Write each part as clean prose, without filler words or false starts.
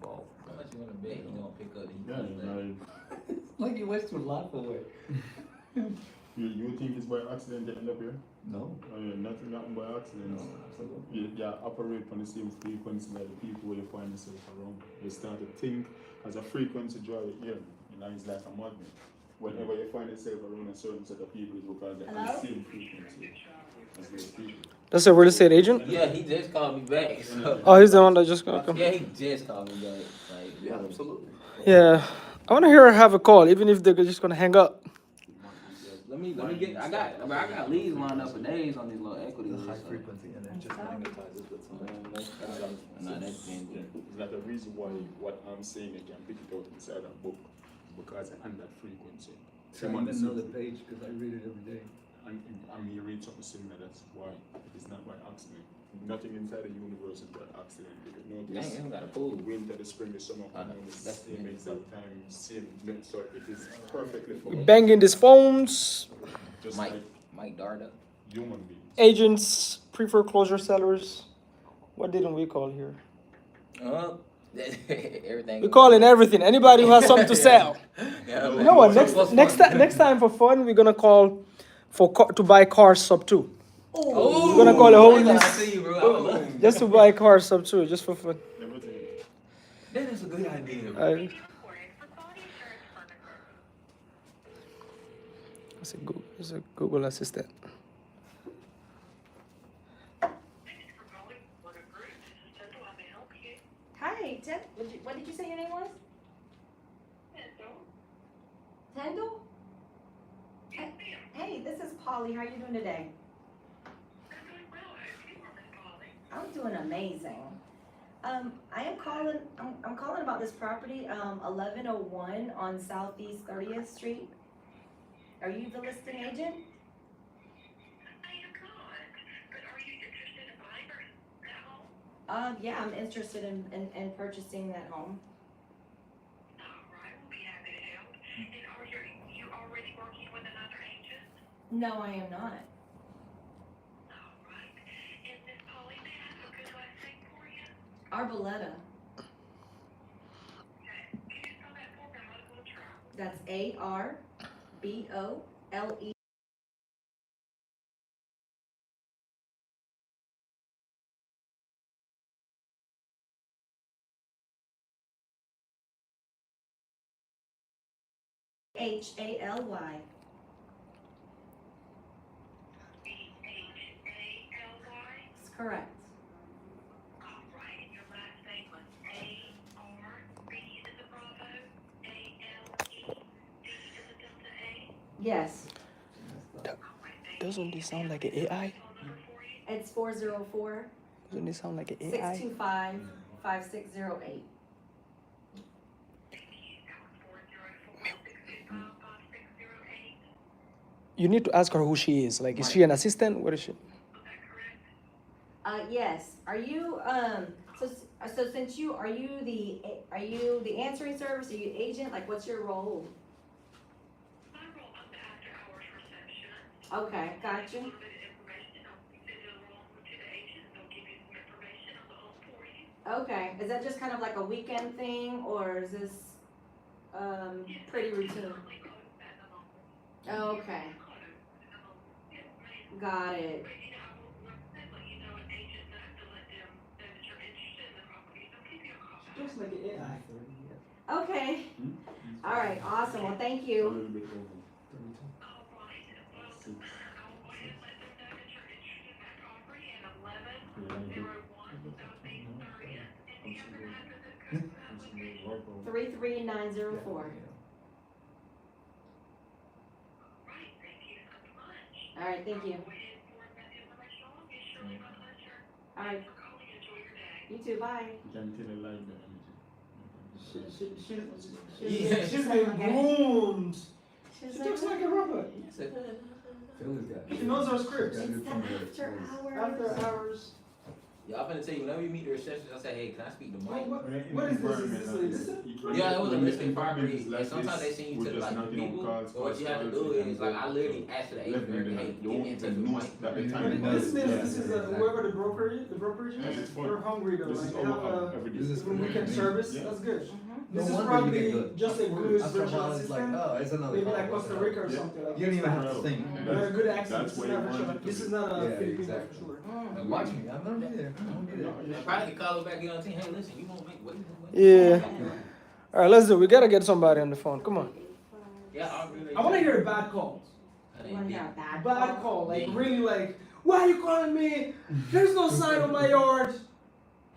ball. How much you want to bet he gonna pick up? Like you went to lot for it. You think it's by accident they end up here? No. Nothing by accident. No, absolutely. You operate on the same frequency that the people where you find yourself around. You start to think as a frequency drive here. It's like a magnet. Whenever you find yourself around a certain set of people, it's because they're on the same frequency as those people. That's a real estate agent? Yeah, he just called me back. So. Oh, he's the one that just got come. Yeah, he just called me back. Like, Yeah, absolutely. Yeah. I want to hear her have a call, even if they're just going to hang up. Let me get. I got leads lined up for days on these little equity. The lists, high so. frequency and then just magnetizes with something. Nah, that's been good. It's not the reason why what I'm saying I can pick it out inside a book because I'm on that frequency. I even know the page because I read it every day. I'm reading something similar, that's why. It is not by accident. Nothing inside the universe is by accident. You can notice Dang, I got a pool. the winter, the spring, the summer, the same exact time, same. So it is perfectly for Banging these phones. just Mike like Darda. human beings. Agents, pre-foreclosure sellers. What didn't we call here? Everything. We call in everything. Anybody who has something to sell. Yeah, You know what? Next time for fun, we're gonna call to buy cars sub 2. Oh, We're gonna call a whole I list see you, bro. I would love you. just to buy cars sub 2, just for fun. Everything. That is a good idea. It's a Google Assistant. Hi, Tim. What did you say your name was? Tendall? Hey, this is Polly. How are you doing today? I'm doing amazing. I am calling. I'm calling about this property, 1101 on Southeast 30th Street. Are you the listing agent? Yeah, I'm interested in purchasing that home. No, I am not. Arboleta. That's ARBOLE. HALY. That's correct. Yes. Doesn't this sound like an AI? It's 404 Doesn't this sound like an AI? 625 5608. You need to ask her who she is. Like, is she an assistant? What is she? Yes. Are you so since you are you the answering service? Are you agent? Like, what's your role? Okay, gotcha. Okay, is that just kind of like a weekend thing, or is this pretty routine? Okay, got it. Just like an AI. Okay, all right, awesome. Well, thank A you. little bit over. Yeah. 33904. All right, thank you. All right. You too. Bye. You can tell a lie that She's been groomed. She She's talks like a robot. She knows her scripts. It's the after hours. After hours. Y'all finna tell you, whenever you meet the receptionist, I say, hey, can I speak to Mike? What is this? Is this Yeah, it was a listed property. Like And sometimes they this, send you we're to just like knocking on people. cards, But what you have to cards, do and is like go I literally asked for the agent, living in hey, the get me in touch with news Mike. that the This time means this is Yeah, whoever the brokerage is, Yes, it's fun. they're hungry though. This Like is they have our every day. This is when we can service, Yeah. that's good. Mhm. This No is wonder you probably get good. just a good After a virtual while, it's like, assistant. oh, it's another Maybe call. like What Costa the Rica or hell? something like You don't even have to Well, think. You got a good accent. that's This is why not you virtual. want it to This be. is not a Yeah, Filipino exactly. for sure. Mm. Watch me. I'm gonna be there. I'm gonna be there. I probably could call her back, get on the team. Hey, listen, you won't make wait. Yeah. All right, let's do it. We gotta get somebody on the phone. Come on. Yeah, I'll really. I want to hear bad calls. You wanna hear a bad Bad call, like Yeah. really like, why are you calling me? There's no sign on my yard.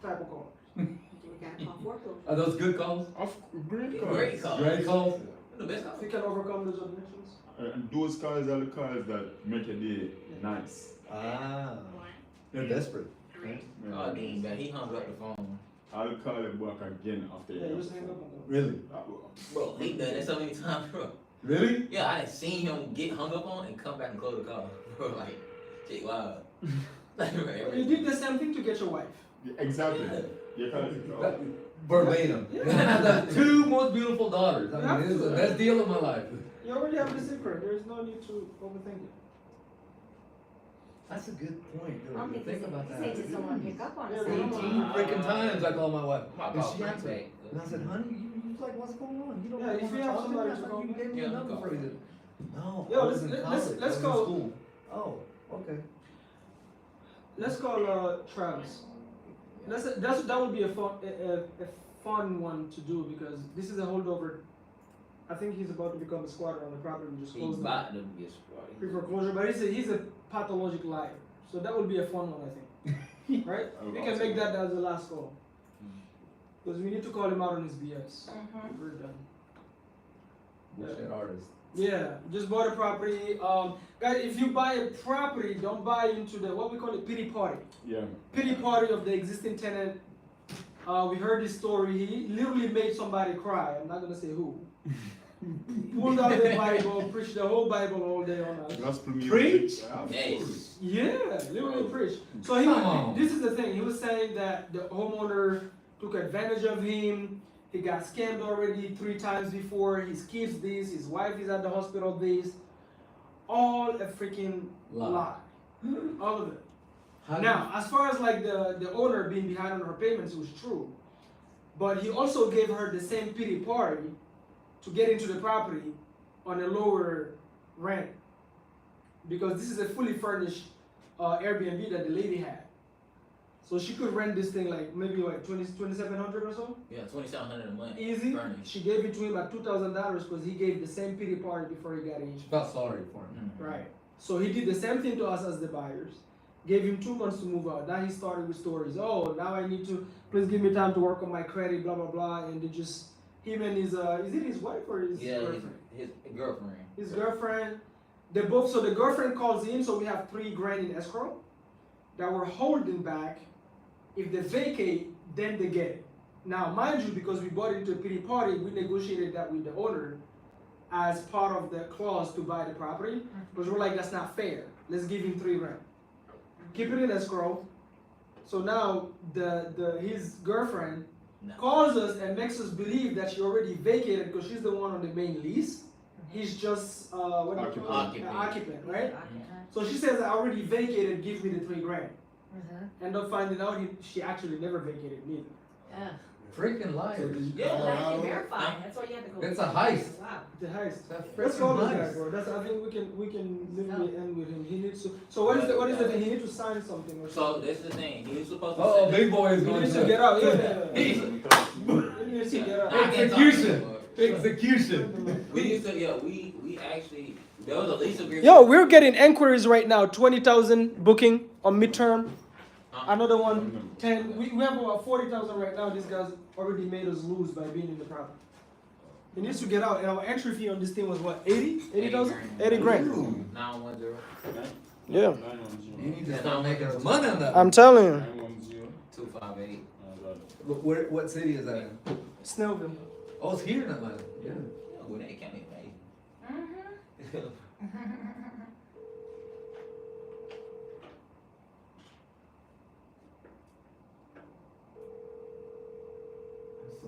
Type of call. Are those good calls? Great call. Great calls? The best call. If you can overcome those objections. And those calls are the calls that make your day nice. Ah. They're desperate. Right? Oh, Dean, man, he hung up the phone. I'll call him back again after Yeah, you. just hang up on them. Really? Bro, he done that so many times, bro. Really? Yeah, I done seen him get hung up on and come back and close the call. Bro, like, shit, wow. Like, bro, You did the same thing to get your wife. Exactly. You call That- it. Verbatim. Yeah. And I have the two most beautiful daughters. I mean, it's the best deal of my life. You already have the secret. There's no need to overthink it. That's a good point. I don't Dude. think Think about they that. just don't wanna pick up on it. Yeah, so they they don't 18 wanna- freaking times I called my wife. My And call she right answered. back. And I said, honey, you like, what's going on? You don't Yeah, if want you to have talk to me? somebody I to thought call. you gave me Yeah, a number call. for you. No, Yo, I was in let's college. call- I was in school. Oh, okay. Let's call Travis. That would be a fun one to do because this is a holdover. I think he's about to become a squatter on the property. We just He closed it. about to be a squad. Pre-foreclosure, but he's a pathologic liar. So that would be a fun one, I think. Right? We can make that as the last call. Because we need to call him out on his BS. Mhm. We're done. Bullshit artist. Yeah, just bought a property. Guys, if you buy a property, don't buy into the what we call it pity party. Yeah. Pity party of the existing tenant. We heard this story. He literally made somebody cry. I'm not gonna say who. Pulled out the Bible, preached the whole Bible all day on us. Gospel music. Preach? Yeah, of Yes. course. Yeah, literally preached. So he Come on. this is the thing. He was saying that the homeowner took advantage of him. He got scammed already 3 times before. His kids this, his wife is at the hospital this. All a freaking lie. All of it. Now, as far as like the owner being behind on her payments, it was true. But he also gave her the same pity party to get into the property on a lower rent. Because this is a fully furnished Airbnb that the lady had. So she could rent this thing like maybe like 2,700 or so. Yeah, 2,700 a month. Easy. Furnished. She gave it to him at $2,000 because he gave the same pity party before he got in. She felt sorry for him. Right. So he did the same thing to us as the buyers. Gave him 2 months to move out. Now he started with stories. Oh, now I need to, please give me time to work on my credit, blah, blah, blah. And they just, him and his, is it his wife or his Yeah, girlfriend? his girlfriend. His girlfriend. They both, so the girlfriend calls in, so we have $3,000 in escrow that we're holding back. If they vacate, then they get it. Now, mind you, because we bought into a pity party, we negotiated that with the owner as part of the clause to buy the property. Because we're like, that's not fair. Let's give him $3,000. Keep it in escrow. So now his girlfriend No. calls us and makes us believe that she already vacated because she's the one on the main lease. He's just what do you call it? Occupant. An occupant, right? Okay. So she says, I already vacated, give me the $3,000. Mhm. End up finding out she actually never vacated neither. Yeah. Freaking liars. Yeah. Well, I can verify. That's why you have to go. It's a heist. Wow. The heist. It's a Let's freaking call this guy, heist. bro. That's I think we can literally end with him. He needs to. So what is the thing? He needs to sign something or So something. this is the thing. He was supposed to. Oh, send big boy is He going needs to to get out. Yeah. He- He needs to get out. I can't talk to Execution. him, Execution. We used to, yeah, we actually, there was a lease agreement. Yo, we're getting inquiries right now. 20,000 booking on midterm. Another one, 10. We have about 40,000 right now. This guy's already made us lose by being in the property. He needs to get out. And our entry fee on this thing was what? 80? 80,000? 80 grand. 910. Yeah. You need to start making some money on that. I'm telling you. 258. What city is that in? Snellville. Oh, it's here in Atlanta. Yeah. Gwinnett County, right? Mhm.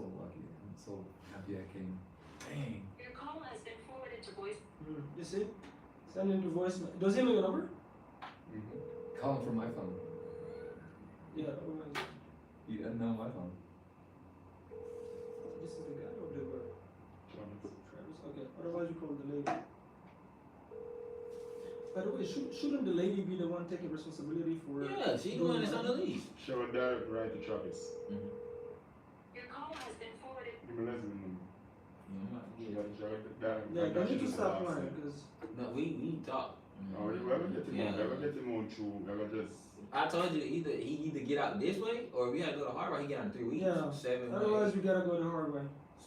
so lucky. I'm so happy I came. Dang. Your call has been forwarded to voice. You see? Send him the voicemail. Does he know your number? Mm-hmm. Calling from my phone. Yeah. Otherwise, He doesn't know my phone. this is the guy or the girl? Travis. Okay. Otherwise, you call the lady. By the way, shouldn't the lady be the one taking responsibility for? Yeah, she the one that's on the lease. Show a direct right to Travis. Your call has been forwarded. Give me Leslie number. Yeah, they need to stop lying because No, we talk. Oh, you ever get him on? Yeah. Ever get him on true? Ever just. I told you he either get out this way or we gotta go the hard way. He get out in 3 weeks. Yeah. 7 otherwise we gotta go the hard way.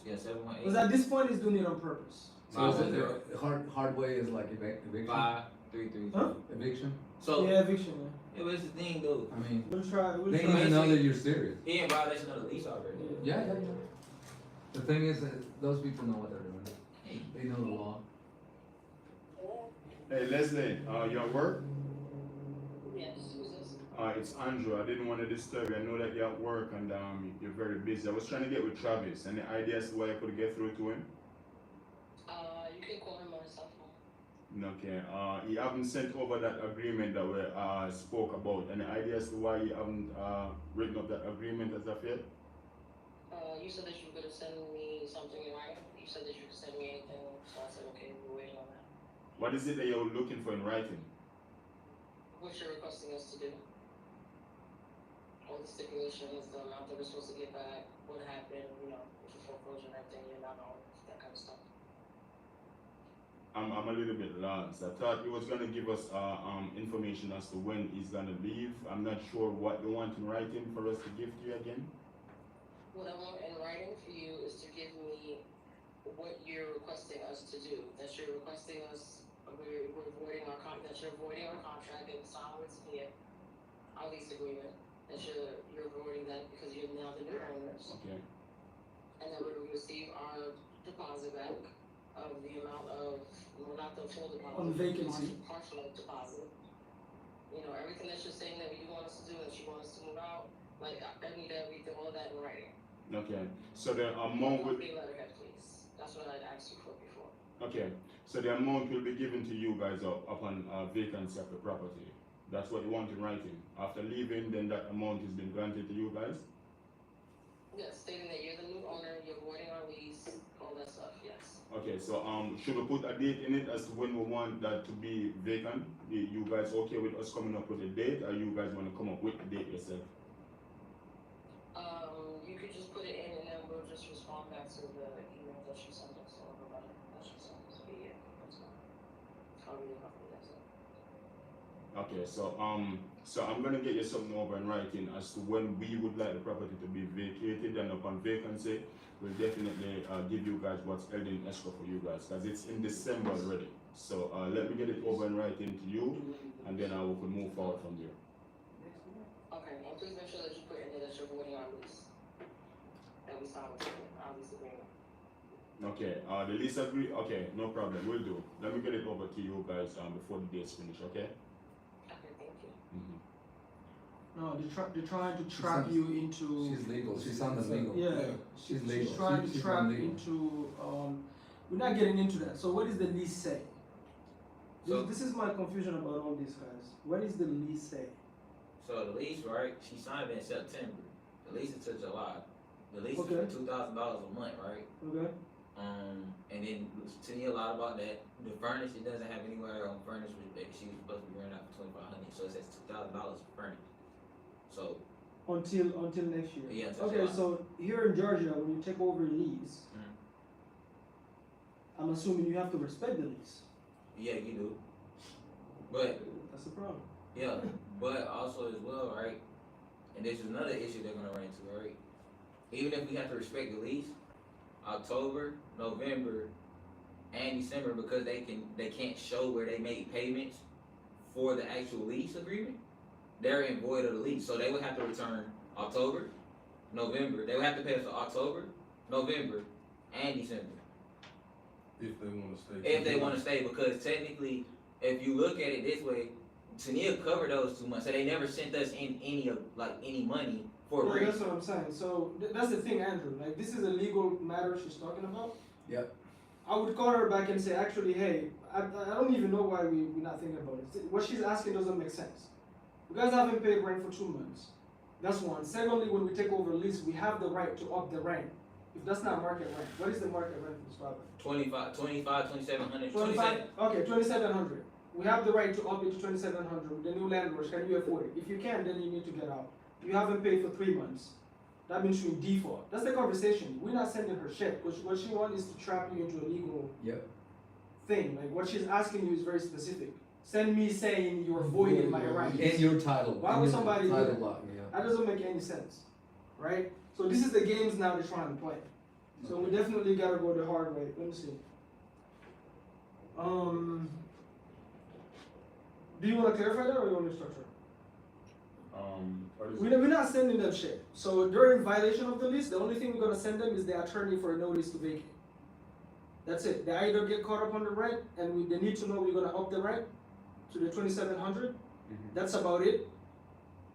Yeah, 7 1 8. Because at this point, he's doing it on purpose. So is it the hard way is like eviction? 5 3 3. Huh? Eviction? So Yeah, eviction. it was the thing though. I mean, We'll try. We'll they try. need to know that you're serious. He in violation of the lease already. Yeah. The thing is that those people know what they're doing. They know the law. Hey Leslie, you at work? Yes, who's this? It's Andrew. I didn't want to disturb you. I know that you're at work and you're very busy. I was trying to get with Travis. Any ideas why I could get through to him? You can call him on his cell phone. Okay. He haven't sent over that agreement that we spoke about. Any ideas to why he haven't written up that agreement as of yet? You said that you were gonna send me something in writing. You said that you could send me anything, so I said, okay, we're waiting on that. What is it that you're looking for in writing? What you're requesting us to do? All the stipulations, the amount that we're supposed to get back, what happened, with the foreclosure and everything, all that kind of stuff. I'm a little bit lost. I thought he was gonna give us information as to when he's gonna leave. I'm not sure what you want in writing for us to give to you again. What I want in writing for you is to give me what you're requesting us to do. That you're requesting us, we're voiding our that you're voiding our contract and signing with Tenant, our lease agreement. That you're voiding that because you're now the new owners. Okay. And that we're gonna receive our deposit back of the amount of, well, not the full deposit. On vacancy. Partial deposit. Everything that you're saying that you want us to do, that you want us to move out, like, I need to read all that in writing. Okay. So the amount will. Letterhead, please. That's what I'd asked you for before. Okay. So the amount will be given to you guys upon vacancy of the property. That's what you want in writing. After leaving, then that amount has been granted to you guys. Yes, stating that you're the new owner, you're voiding our lease, all that stuff. Yes. Okay. So should we put a date in it as to when we want that to be vacant? You guys okay with us coming up with a date, or you guys want to come up with the date yourself? You could just put it in and then we'll just respond back to the email that you sent us or the letter that you sent us. But yeah, that's fine. I'll really happy with that stuff. Okay, so I'm gonna get you something over in writing as to when we would like the property to be vacated, and upon vacancy, we'll definitely give you guys what's held in escrow for you guys, because it's in December already. So let me get it over in writing to you, and then we can move forward from there. Okay, and please make sure that you put in there that you're voiding our lease. That we signed with our lease agreement. Okay, the lease agree. Okay, no problem. We'll do. Let me get it over to you guys before the day's finished. Okay. Okay, thank you. No, they're trying to trap you into. She's legal. She sounded legal. Yeah. She's legal. She's trying to She's trap legal. into. We're not getting into that. So what does the lease say? This is my confusion about all these guys. What does the lease say? So the lease, right? She signed it in September. The lease is to July. The lease Okay. is for $2,000 a month, right? Okay. And then Tell you a lot about that. The furnace, it doesn't have anywhere on furnace, which she was supposed to be renting out for $2,500. So it says $2,000 for furnace. So Until next year. yeah. Until Okay, July. so here in Georgia, when you take over a lease, I'm assuming you have to respect the lease. Yeah, you do. But That's the problem. yeah, but also as well, right? And this is another issue they're gonna run into, right? Even if we have to respect the lease, October, November, and December, because they can't show where they made payments for the actual lease agreement, they're in void of the lease. So they would have to return October, November. They would have to pay us for October, November, and December. If they want to stay. If they want to stay, because technically, if you look at it this way, Tania covered those 2 months, so they never sent us in any money for Yeah, rent. that's what I'm saying. So that's the thing, Andrew. Like, this is a legal matter she's talking about. Yep. I would call her back and say, actually, hey, I don't even know why we're not thinking about it. What she's asking doesn't make sense. You guys haven't paid rent for 2 months. That's one. Secondly, when we take over a lease, we have the right to up the rent. If that's not market rent, what is the market rent for this property? 2700, 25? Okay, 2,700. We have the right to up it to 2,700. The new landlords, can you afford it? If you can, then you need to get out. You haven't paid for 3 months. That means you're in default. That's the conversation. We're not sending her shit. What she wants is to trap you into a legal Yep. thing. Like, what she's asking you is very specific. Send me saying you're voiding my rights. And your title. Why and would your somebody do title that? block, yeah. That doesn't make any sense, right? So this is the games now they're trying to play. So we definitely gotta go the hard way. Let me see. Do you want to clarify that or you want to structure? What is We're not sending them shit. So during violation of the lease, the only thing we're gonna send them is the attorney for a notice to vacate. That's it. They either get caught up on the rent and they need to know we're gonna up the rent to the 2,700. That's about it.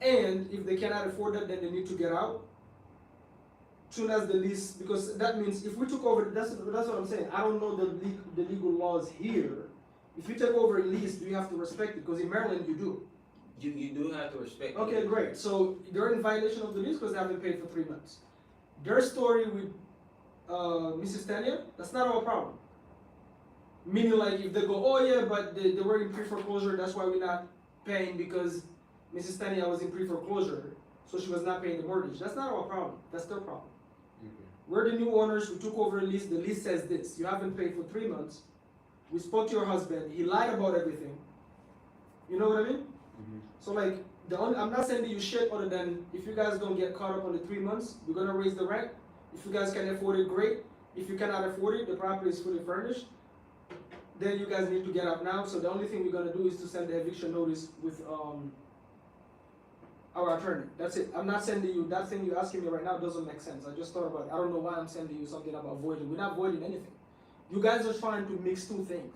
And if they cannot afford that, then they need to get out. Soon as the lease, because that means if we took over, that's what I'm saying. I don't know the legal laws here. If you take over a lease, do you have to respect it? Because in Maryland you do. You do have to respect. Okay, great. So they're in violation of the lease because they haven't paid for 3 months. Their story with Mrs. Tanya, that's not our problem. Meaning, like, if they go, oh yeah, but they were in pre-foreclosure, that's why we're not paying because Mrs. Tanya was in pre-foreclosure, so she was not paying the mortgage. That's not our problem. That's their problem. We're the new owners. We took over a lease. The lease says this: you haven't paid for 3 months. We spoke to your husband. He lied about everything. You know what I mean? So like, I'm not sending you shit other than if you guys don't get caught up on the 3 months, we're gonna raise the rent. If you guys can afford it, great. If you cannot afford it, the property is fully furnished. Then you guys need to get out now. So the only thing we're gonna do is to send the eviction notice with our attorney. That's it. I'm not sending you that thing you're asking me right now. Doesn't make sense. I just thought about it. I don't know why I'm sending you something about voiding. We're not voiding anything. You guys are trying to mix two things.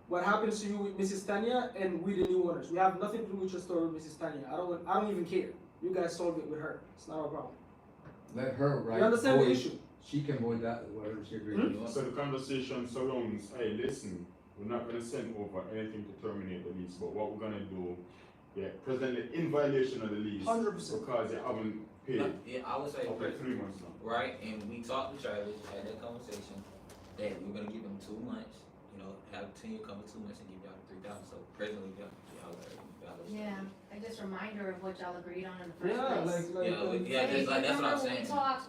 What happens to you with Mrs. Tanya and we the new owners. We have nothing to do with your story with Mrs. Tanya. I don't even care. You guys solve it with her. It's not our problem. Let her, right? You understand the void- issue? She can void that, whatever she agrees with. So the conversation surrounds, hey, listen, we're not gonna send over anything to terminate the lease, but what we're gonna do, presently in violation of the lease. 100%. Because they haven't paid Yeah, I would say, up to 3 months now. right, and we talked to Travis, had that conversation, that we're gonna give him 2 months, you know, have Tanya come in 2 months and give y'all the 3,000, so presently, y'all. Yeah, I just remind her of what y'all agreed on in the first Yeah, place. like Yeah, Hey, just like, that's what I'm remember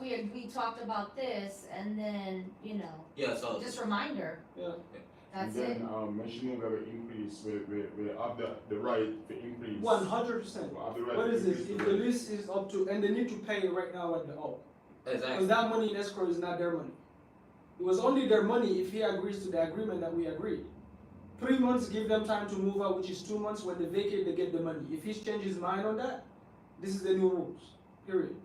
saying. we talked about this, and then, you know, Yeah, so, just remind her, yeah. that's And it. then, when she move have an increase, we have the right to increase. 100%. We have the right What to is this? increase If the the rent. lease is up to, and they need to pay right now at the Because exactly, that money in escrow is not their money. It was only their money if he agrees to the agreement that we agreed. 3 months, give them time to move out, which is 2 months. When they vacate, they get the money. If he's changed his mind on that, this is the new rules. Period.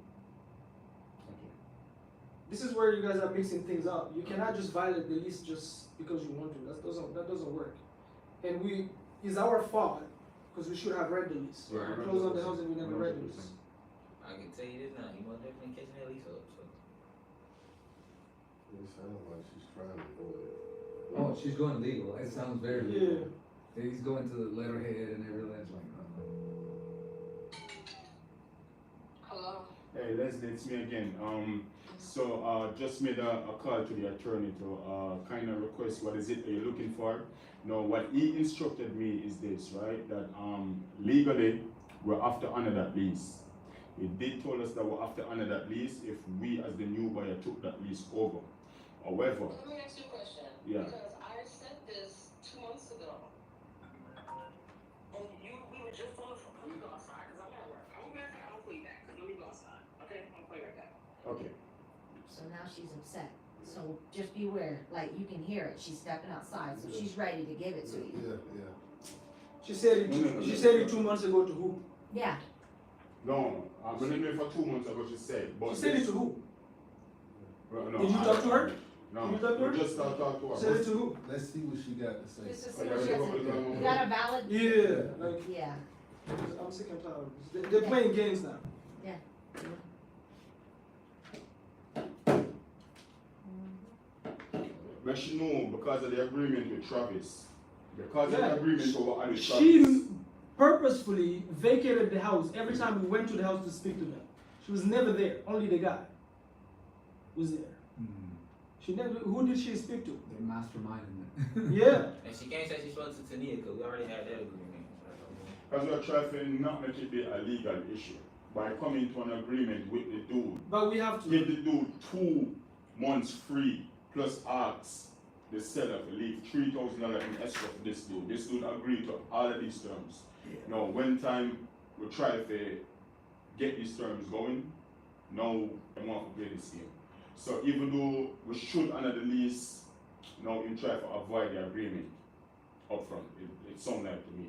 This is where you guys are mixing things up. You cannot just violate the lease just because you want to. That doesn't work. And it's our fault because we should have read the lease. Right. We closed on the house and we never read the lease. I can tell you this now, you most definitely catching that lease up, so. It sounds like she's trying to go there. Oh, she's going legal. It sounds very Yeah. legal. He's going to the letterhead and everything. It's like, Hello? Hey, Leslie, it's me again. So just made a call to the attorney to kind of request what is it that you're looking for. Now, what he instructed me is this, right? That legally, we're have to honor that lease. He did told us that we'll have to honor that lease if we as the new buyer took that lease over. However, Let me ask you a question. Yeah. Because I said this 2 months ago. And we were just on the phone. Let me go outside because I'm at work. I'm back. I'll call you back. Let me go outside. Okay? I'll call you right back. okay. So now she's upset, so just beware, like, you can hear it, she's stepping outside, so she's ready to give it to you. Yeah. She said it 2 months ago to who? Yeah, No, I've been in there for 2 months ago, she said. But She said it to who? Well, no, Did you talk to her? No, Did you talk to her? we just talked to her. Said it to who? Let's see what she got to say. just to Oh, see yeah, what she we has go to, with that you got a valid? Yeah, like Yeah, I'm sick and tired of this. They're playing games now. you But she know because of the agreement with Travis. Because of Yeah. the agreement over with Travis. She purposefully vacated the house every time we went to the house to speak to them. She was never there. Only the guy was there. She never. Who did she speak to? They're masterminding it. Yeah. And she can't say she spoke to Tania because we already had that agreement. Because we are trying to not make it be a legal issue by coming to an agreement with the dude. But we have to. Give the dude 2 months free plus ask the seller to leave $3,000 in escrow for this dude. This dude agreed to all of these terms. Now, when time we try to get these terms going, now I want to play this game. So even though we should honor the lease, now we try to avoid the agreement up front. It sounds like to me.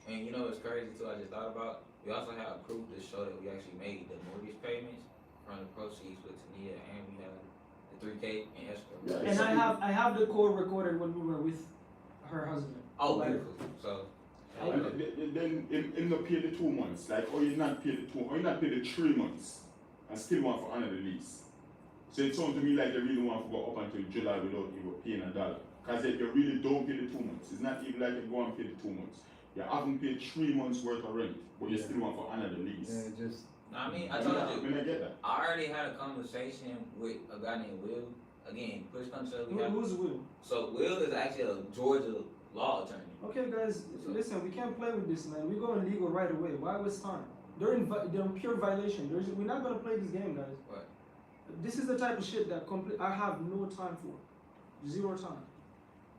And you know what's crazy too, I just thought about, we also have proof to show that we actually made the mortgage payments from the proceeds with Tania, and we have the 3K in escrow. Yeah, And I have the call recorded when we were with her husband. Oh, Like, beautiful. So, And then in the pay the 2 months, like or you not pay the 2, or you not pay the 3 months, and still want to honor the lease. So it sounds to me like they really want to go up until July without even paying $1. Because if you really don't pay the 2 months, it's not even like you go and pay the 2 months. You haven't paid 3 months worth of rent, but you still want to honor the lease. Yeah, just. I mean, I told you, When I get that. I already had a conversation with a guy named Will. Again, push comes to shove, we have. Who's Will? So Will is actually a Georgia law attorney. Okay, guys, listen. We can't play with this, man. We're going legal right away. Why waste time? They're in pure violation. We're not gonna play this game, guys. What? This is the type of shit that I have no time for. 0 time.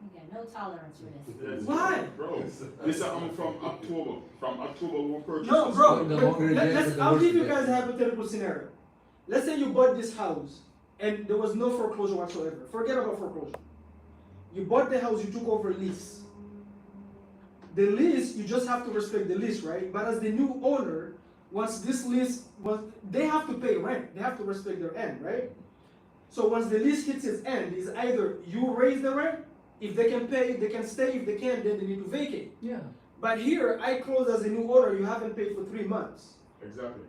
We got no tolerance for this. Yes, Why? Bro, this is from October. From October we purchased No, this. bro. The longer it gets, the I'll worse give it you gets. guys a hypothetical scenario. Let's say you bought this house and there was no foreclosure whatsoever. Forget about foreclosure. You bought the house, you took over a lease. The lease, you just have to respect the lease, right? But as the new owner, once this lease they have to pay rent. They have to respect their end, right? So once the lease hits its end, is either you raise the rent, if they can pay, they can stay. If they can't, then they need to vacate. Yeah. But here, I close as a new owner, you haven't paid for 3 months. Exactly.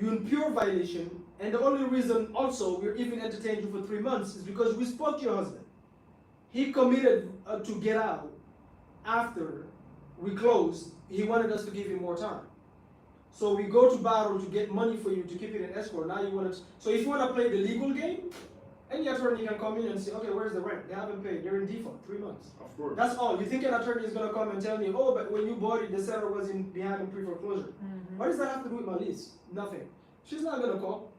You're in pure violation, and the only reason also we're even entertaining you for 3 months is because we spoke to your husband. He committed to get out after we closed. He wanted us to give him more time. So we go to battle to get money for you to keep it in escrow. Now you want to. So if you want to play the legal game, any attorney can come in and say, okay, where's the rent? They haven't paid. They're in default. 3 months. Of course. That's all. You think an attorney is going to come and tell me, oh, but when you bought it, the seller was behind in pre-foreclosure. What does that have to do with my lease? Nothing. She's not going to call.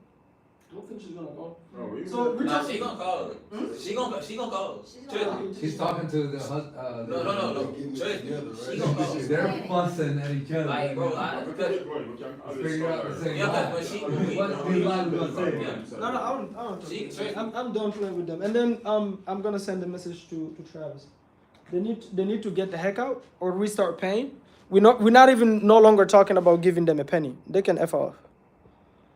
I don't think she's going to call. No, So we No, just. she gonna call. Hmm? She gonna call. Trust me. She's talking to the No. Trust me. She gonna call. They're fussing at each other. Like, bro, We can get going. We can always Figure out start the same Yeah, lie. but she- What's the lie we gonna say? Yeah. No, I don't. She- I'm done playing with them. And then I'm gonna send a message to Travis. They need to get the heck out, or we start paying. We're not even no longer talking about giving them a penny. They can F off.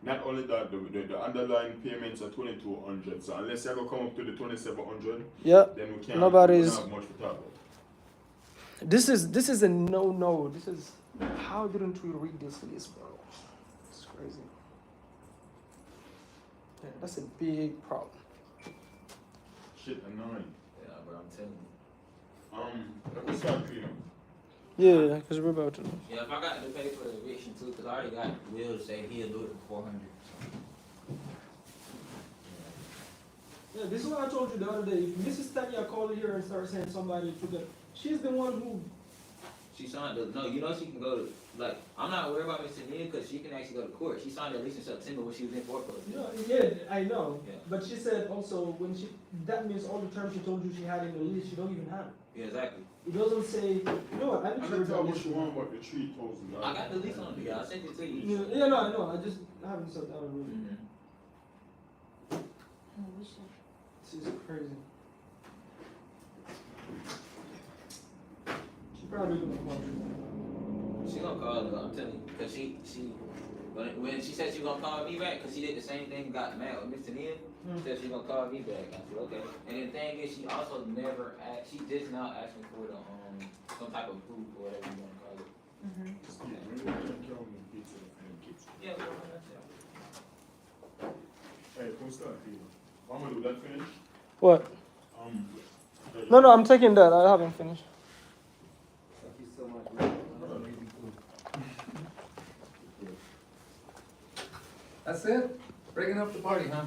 Not only that, the underlying payments are 2,200. So unless you ever come up to the 2,700, Yeah. then we can't. Nobody's- We don't have much to talk about. This is a no. This is how didn't we read this list, bro? It's crazy. Yeah, that's a big problem. Shit annoying. Yeah, bro, I'm telling you. Let me start cleaning. Yeah, because we're about to. Yeah, if I got to pay for the eviction too, because I already got Will to say he'll do it for 400. Yeah, this is what I told you the other day. If Mrs. Tanya called here and started saying somebody took it, she's the one who. She signed the, no, you know she can go to, like, I'm not worried about Miss Tania because she can actually go to court. She signed the lease in September when she was in foreclosure. Yeah, I know. Yeah. But she said also when that means all the terms she told you she had in the lease, she don't even have it. Yeah, exactly. It doesn't say, you know what, I I need to can read tell that what list. you want about the $3,000. I got the lease on it, yeah, I sent it to you. Yeah, no, I know. I haven't sat down and read it. Mhm. We should. This is crazy. She probably gonna call you. She gonna call her, I'm telling you, because when she said she was gonna call me back, because she did the same thing and got mad with Miss Tania, she said she gonna call me back. I said, okay. And the thing is, she also never asked, she just now asked me for the, some type of proof or whatever you wanna call it. Yeah, well, that's it. Hey, come start, Peter. I'm gonna do that finish. What? No, I'm taking that. I haven't finished. Thank you so much, man. That was amazing food. That's it? Breaking up the party, huh?